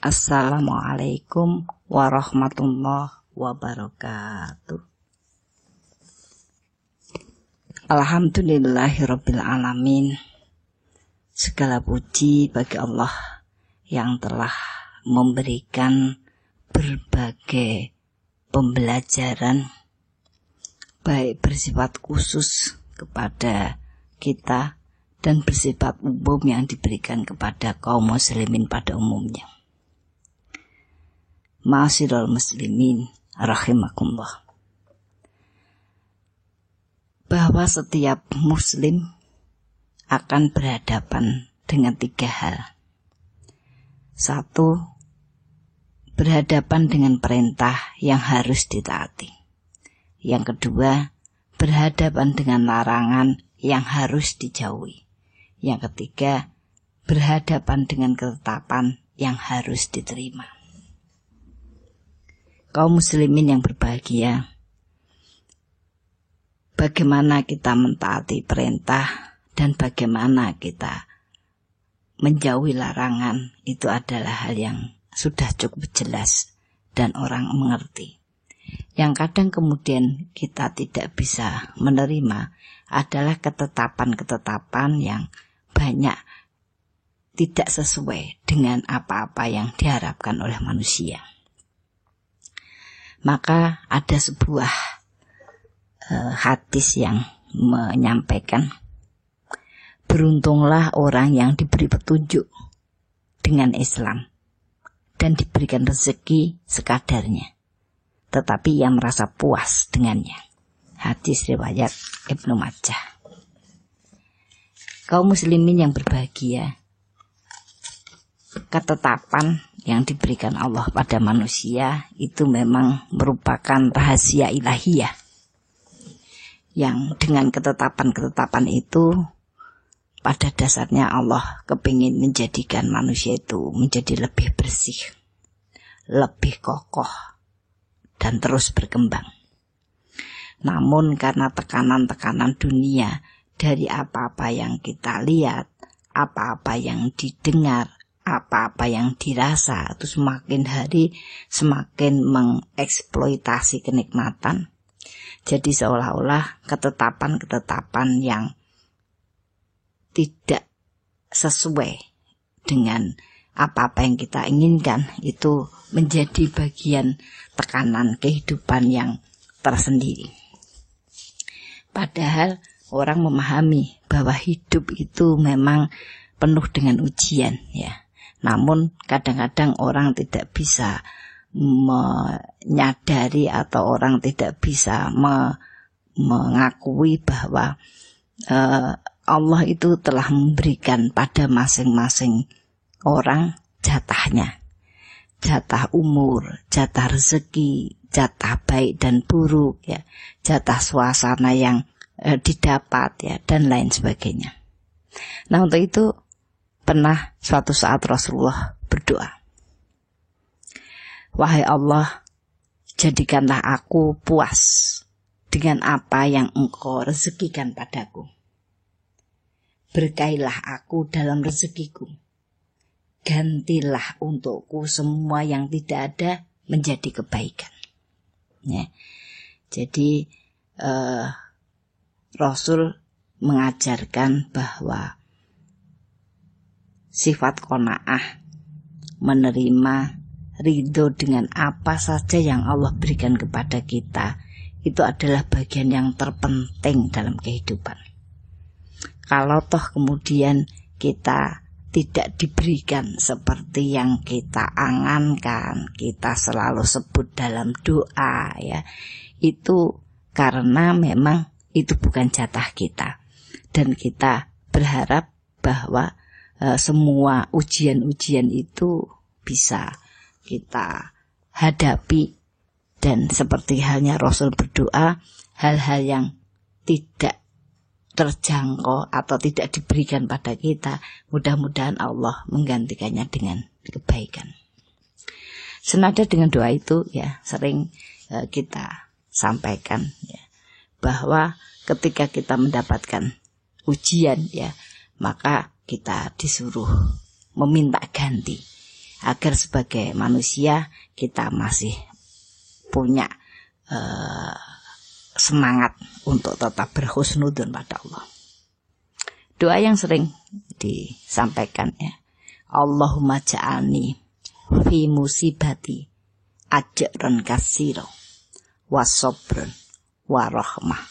Assalamualaikum warahmatullahi wabarakatuh. Alhamdulillahirabbil alamin. Segala puji bagi Allah yang telah memberikan berbagai pembelajaran baik bersifat khusus kepada kita dan bersifat umum yang diberikan kepada kaum muslimin pada umumnya. Ma'asyiral muslimin rahimakumullah. Bahwa setiap muslim akan berhadapan dengan 3 hal. 1. Berhadapan dengan perintah yang harus ditaati. Yang kedua, berhadapan dengan larangan yang harus dijauhi. Yang ketiga, berhadapan dengan ketetapan yang harus diterima. Kaum muslimin yang berbahagia, bagaimana kita mentaati perintah dan bagaimana kita menjauhi larangan, itu adalah hal yang sudah cukup jelas dan orang mengerti. Yang kadang kemudian kita tidak bisa menerima adalah ketetapan-ketetapan yang banyak tidak sesuai dengan apa-apa yang diharapkan oleh manusia. Maka ada sebuah hadis yang menyampaikan, beruntunglah orang yang diberi petunjuk dengan Islam dan diberikan rezeki sekadarnya, tetapi ia merasa puas dengannya. Hadis riwayat Ibnu Majah. Kaum muslimin yang berbahagia, ketetapan yang diberikan Allah pada manusia itu memang merupakan rahasia ilahiyah, yang dengan ketetapan-ketetapan itu pada dasarnya Allah kepingin menjadikan manusia itu menjadi lebih bersih, lebih kokoh, dan terus berkembang. Namun karena tekanan-tekanan dunia dari apa-apa yang kita lihat, apa-apa yang didengar, apa-apa yang dirasa, itu semakin hari semakin mengeksploitasi kenikmatan. Jadi seolah-olah ketetapan-ketetapan yang tidak sesuai dengan apa-apa yang kita inginkan itu menjadi bagian tekanan kehidupan yang tersendiri. Padahal orang memahami bahwa hidup itu memang penuh dengan ujian, ya. Namun kadang-kadang orang tidak bisa menyadari atau orang tidak bisa mengakui bahwa Allah itu telah memberikan pada masing-masing orang jatahnya. Jatah umur, jatah rezeki, jatah baik dan buruk, ya, jatah suasana yang didapat, ya, dan lain sebagainya. Nah, untuk itu pernah suatu saat Rasulullah berdoa, wahai Allah, jadikanlah aku puas dengan apa yang Engkau rezekikan padaku. Berkailah aku dalam rezekiku. Gantilah untukku semua yang tidak ada menjadi kebaikan. Ya. Jadi Rasul mengajarkan bahwa sifat qanaah, menerima, ridho dengan apa saja yang Allah berikan kepada kita, itu adalah bagian yang terpenting dalam kehidupan. Kalau toh kemudian kita tidak diberikan seperti yang kita angankan, kita selalu sebut dalam doa, ya, itu karena memang itu bukan jatah kita. Dan kita berharap bahwa semua ujian-ujian itu bisa kita hadapi, dan seperti halnya Rasul berdoa, hal-hal yang tidak terjangkau atau tidak diberikan pada kita, mudah-mudahan Allah menggantikannya dengan kebaikan. Senada dengan doa itu, ya, sering kita sampaikan, ya, bahwa ketika kita mendapatkan ujian, ya, maka kita disuruh meminta ganti. agar sebagai manusia kita masih punya semangat untuk tetap berhusnudzon pada Allah. Doa yang sering disampaikan ya, Allahumma ja'alni fi musibati ajran kasiro wa sabrun wa rahmah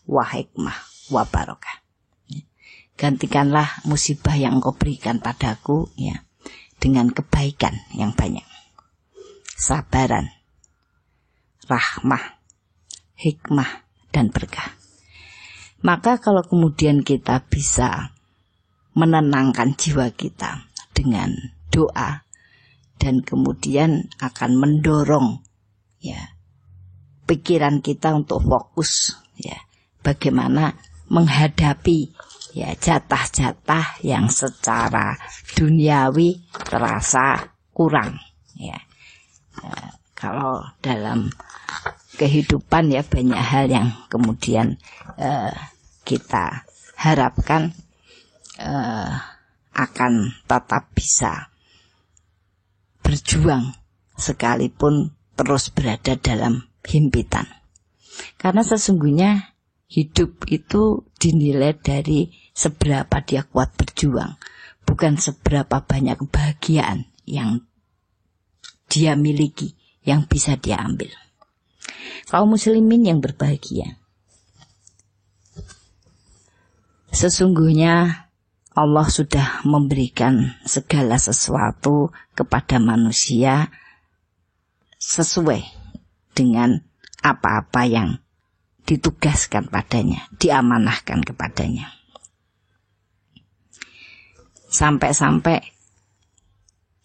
wa hikmah wa barakah. Gantikanlah musibah yang Engkau berikan padaku ya dengan kebaikan yang banyak, sabaran, rahmah, hikmah, dan berkah. Maka kalau kemudian kita bisa menenangkan jiwa kita dengan doa, dan kemudian akan mendorong ya pikiran kita untuk fokus ya bagaimana menghadapi ya jatah-jatah yang secara duniawi terasa kurang ya. Kalau dalam kehidupan ya banyak hal yang kemudian kita harapkan akan tetap bisa berjuang sekalipun terus berada dalam himpitan. Karena sesungguhnya hidup itu dinilai dari seberapa dia kuat berjuang, bukan seberapa banyak kebahagiaan yang dia miliki, yang bisa dia ambil. Kaum muslimin yang berbahagia, sesungguhnya Allah sudah memberikan segala sesuatu kepada manusia sesuai dengan apa-apa yang ditugaskan padanya, diamanahkan kepadanya. Sampai-sampai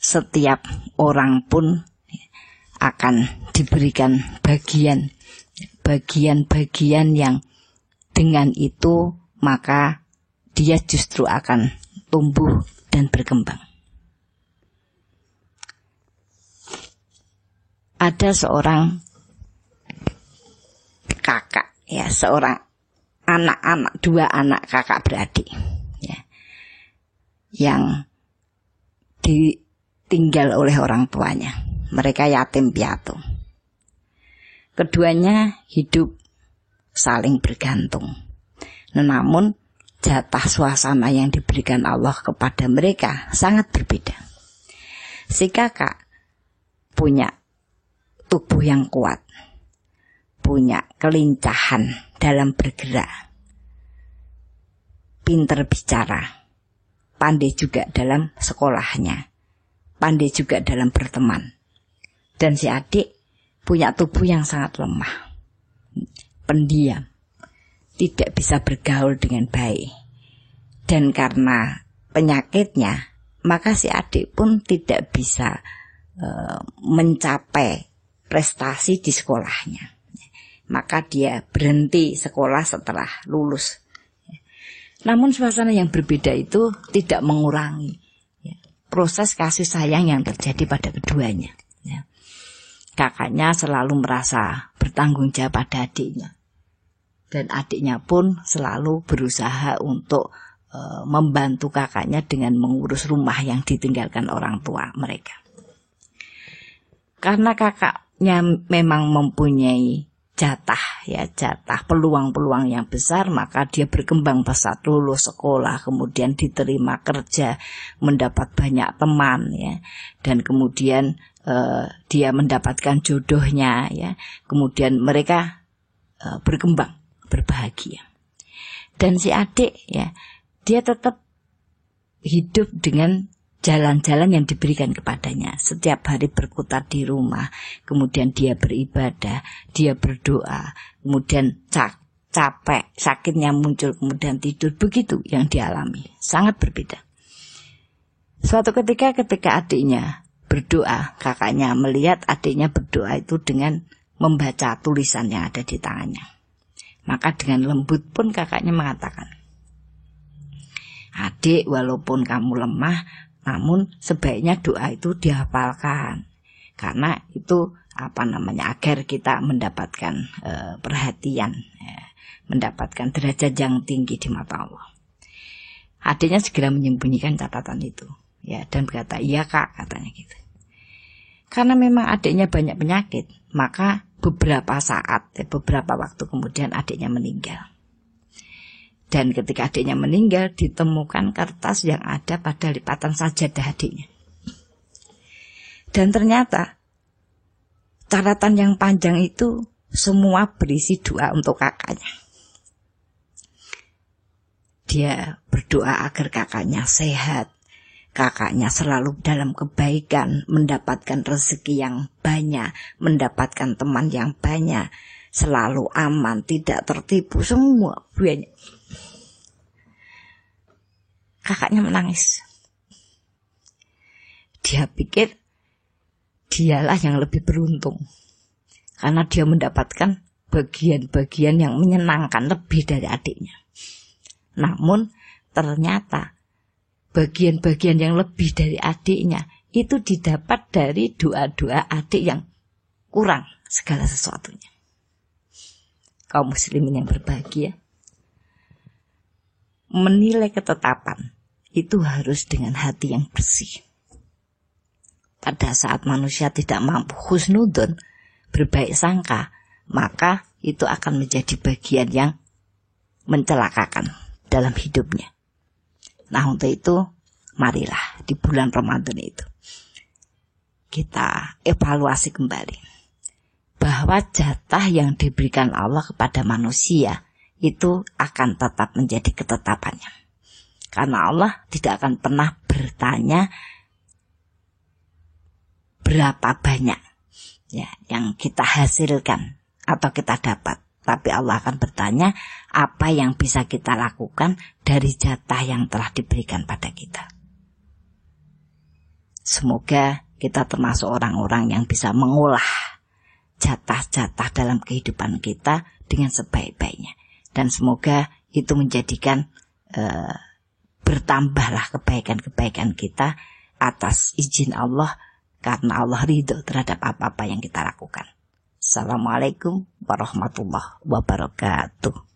setiap orang pun akan diberikan bagian-bagian yang dengan itu maka dia justru akan tumbuh dan berkembang. Ada seorang kakak ya, seorang anak-anak, 2 anak kakak beradik ya, yang ditinggal oleh orang tuanya. Mereka yatim piatu. Keduanya hidup saling bergantung. Namun jatah suasana yang diberikan Allah kepada mereka sangat berbeda. Si kakak punya tubuh yang kuat, punya kelincahan dalam bergerak, pintar bicara, pandai juga dalam sekolahnya, pandai juga dalam berteman. Dan si adik punya tubuh yang sangat lemah, pendiam, tidak bisa bergaul dengan baik. Dan karena penyakitnya, maka si adik pun tidak bisa mencapai prestasi di sekolahnya. Maka dia berhenti sekolah setelah lulus. Namun suasana yang berbeda itu tidak mengurangi proses kasih sayang yang terjadi pada keduanya. Kakaknya selalu merasa bertanggung jawab pada adiknya. Dan adiknya pun selalu berusaha untuk membantu kakaknya dengan mengurus rumah yang ditinggalkan orang tua mereka. Karena kakaknya memang mempunyai jatah peluang-peluang yang besar, maka dia berkembang pesat, lulus sekolah, kemudian diterima kerja, mendapat banyak teman ya, dan kemudian dia mendapatkan jodohnya ya, kemudian mereka berkembang, berbahagia. Dan si adik ya, dia tetap hidup dengan jalan-jalan yang diberikan kepadanya. Setiap hari berkutat di rumah, kemudian dia beribadah, dia berdoa, kemudian capek, sakitnya muncul, kemudian tidur. Begitu yang dialami, sangat berbeda. Suatu ketika adiknya berdoa, kakaknya melihat adiknya berdoa itu dengan membaca tulisan yang ada di tangannya. Maka dengan lembut pun kakaknya mengatakan, "Adik, walaupun kamu lemah, namun sebaiknya doa itu dihafalkan. Karena itu agar kita mendapatkan perhatian, mendapatkan derajat yang tinggi di mata Allah." Adiknya segera menyembunyikan catatan itu, ya, dan berkata, "Iya kak," katanya gitu. Karena memang adiknya banyak penyakit, maka beberapa waktu kemudian adiknya meninggal. Dan ketika adiknya meninggal, ditemukan kertas yang ada pada lipatan sajadah adiknya. Dan ternyata catatan yang panjang itu semua berisi doa untuk kakaknya. Dia berdoa agar kakaknya sehat, kakaknya selalu dalam kebaikan, mendapatkan rezeki yang banyak, mendapatkan teman yang banyak, selalu aman, tidak tertipu, semua banyak. Kakaknya menangis. Dia pikir dialah yang lebih beruntung, karena dia mendapatkan bagian-bagian yang menyenangkan lebih dari adiknya. Namun ternyata bagian-bagian yang lebih dari adiknya itu didapat dari doa-doa adik yang kurang segala sesuatunya. Kaum muslimin yang berbahagia, menilai ketetapan itu harus dengan hati yang bersih. Pada saat manusia tidak mampu husnudon, berbaik sangka, maka itu akan menjadi bagian yang mencelakakan dalam hidupnya. Nah, untuk itu marilah di bulan Ramadan itu kita evaluasi kembali bahwa jatah yang diberikan Allah kepada manusia itu akan tetap menjadi ketetapannya. Karena Allah tidak akan pernah bertanya berapa banyak ya yang kita hasilkan atau kita dapat, tapi Allah akan bertanya apa yang bisa kita lakukan dari jatah yang telah diberikan pada kita. Semoga kita termasuk orang-orang yang bisa mengolah jatah-jatah dalam kehidupan kita dengan sebaik-baiknya, dan semoga itu menjadikan bertambahlah kebaikan-kebaikan kita atas izin Allah, karena Allah ridho terhadap apa-apa yang kita lakukan. Assalamualaikum warahmatullahi wabarakatuh.